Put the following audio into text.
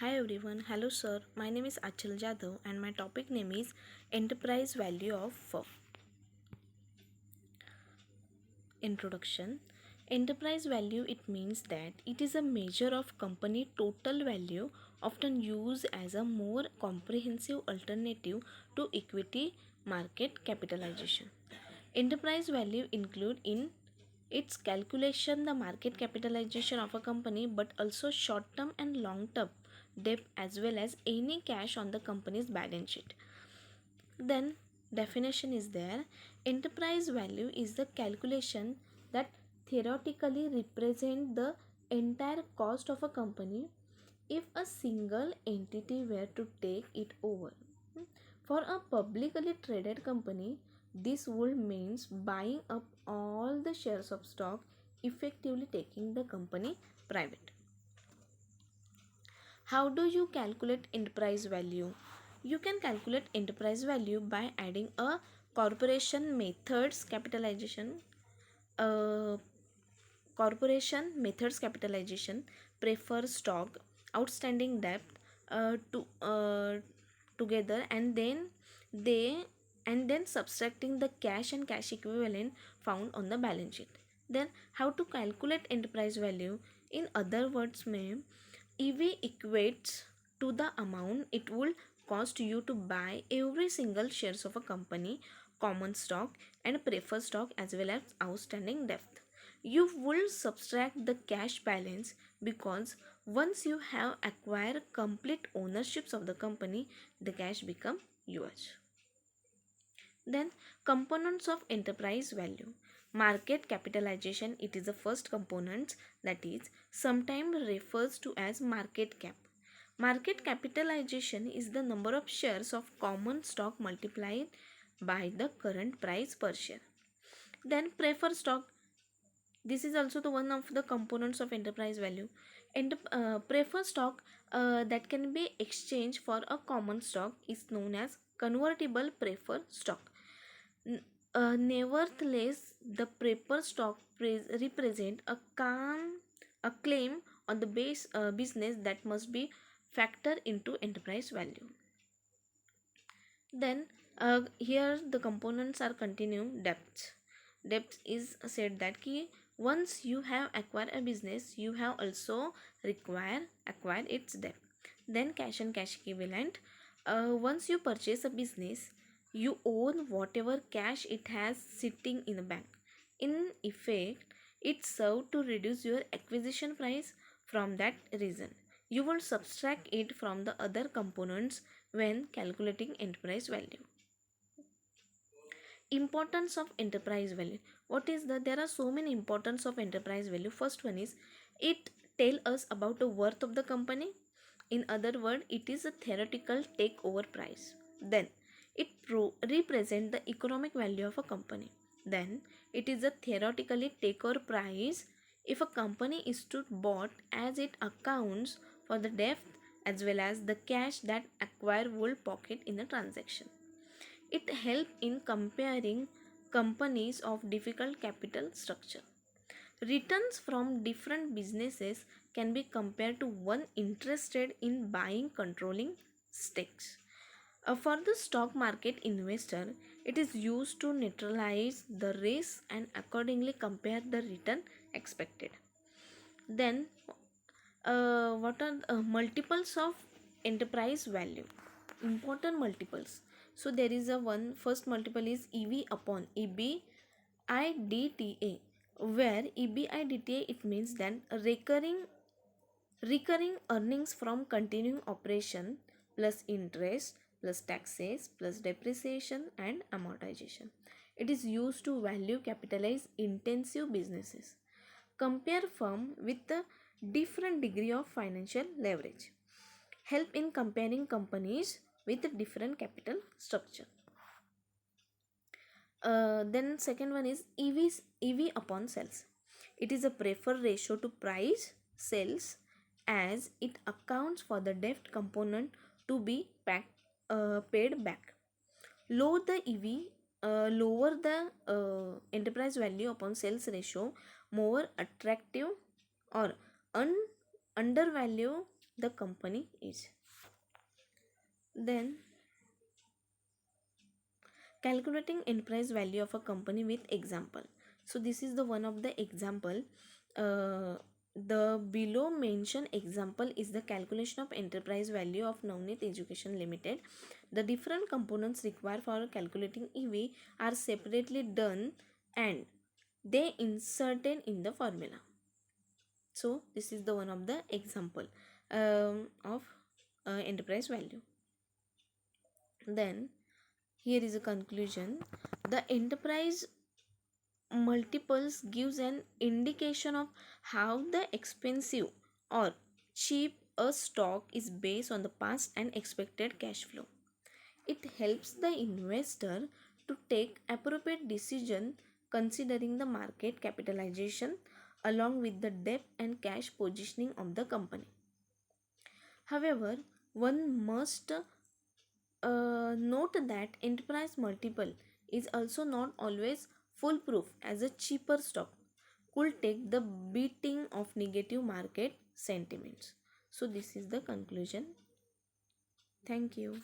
Hi everyone, hello sir. My name is Achal Jadhav and my topic name is Enterprise Value of Firm. Introduction. Enterprise value, it means that it is a measure of company total value, often used as a more comprehensive alternative to equity market capitalization. Enterprise value include in its calculation the market capitalization of a company, but also short term and long term debt as well as any cash on the company's balance sheet. Then definition is there. Enterprise value is the calculation that theoretically represent the entire cost of a company if a single entity were to take it over. For a publicly traded company, this would means buying up all the shares of stock, effectively taking the company private. How do you calculate enterprise value? You can calculate enterprise value by adding a corporation methods capitalization, uh, prefer stock, outstanding debt to together, they and then subtracting the cash and cash equivalent found on the balance sheet. Then how to calculate enterprise value? In other words, ma'am, EV equates to the amount it will cost you to buy every single shares of a company, common stock and preferred stock as well as outstanding debt. You will subtract the cash balance because once you have acquired complete ownerships of the company, the cash become yours. Then components of enterprise value. Market capitalization, it is the first component, that is sometimes refers to as market cap. Market capitalization is the number of shares of common stock multiplied by the current price per share. Then preferred stock, this is also the one of the components of enterprise value. And preferred stock that can be exchanged for a common stock is known as convertible preferred stock. Nevertheless, the preferred stock represent a claim on the base business that must be factored into enterprise value. Then here the components are continuing depth. Depth is said that key once you have acquired a business, you have also acquired its debt. Then cash and cash equivalent. Once you purchase a business, you own whatever cash it has sitting in the bank. In effect, it served to reduce your acquisition price. From that reason, you will subtract it from the other components when calculating enterprise value. Importance of enterprise value. What is the There are so many importance of enterprise value. First one is it tell us about the worth of the company. In other word, it is a theoretical takeover price. Then it represent the economic value of a company. Then it is a theoretically takeover price if a company is to bought, as it accounts for the debt as well as the cash that acquire will pocket in the transaction. It helps in comparing companies of difficult capital structure. Returns from different businesses can be compared to one interested in buying controlling stakes. For the stock market investor, it is used to neutralize the risk and accordingly compare the return expected. Then, what are multiples of enterprise value? Important multiples. So there is a one first multiple is EV upon EBITDA, where EBITDA, it means then recurring earnings from continuing operation plus interest plus taxes plus depreciation and amortization. It is used to value capitalize intensive businesses. Compare firm with a different degree of financial leverage. Help in comparing companies with a different capital structure. Then second one is EV upon sales. It is a preferred ratio to price sales, as it accounts for the debt component to be paid back. Lower the enterprise value upon sales ratio, more attractive or undervalue the company is. Then calculating enterprise value of a company with example. So this is the one of the example. The below mentioned example is the calculation of enterprise value of Navneet Education Limited. The different components required for calculating EV are separately done and they inserted in the formula. So this is the one of the example of enterprise value. Then here is a conclusion. The enterprise multiples gives an indication of how the expensive or cheap a stock is based on the past and expected cash flow. It helps the investor to take appropriate decision considering the market capitalization along with the debt and cash positioning of the company. However, one must note that enterprise multiple is also not always foolproof, as a cheaper stock could take the beating of negative market sentiments. So this is the conclusion. Thank you.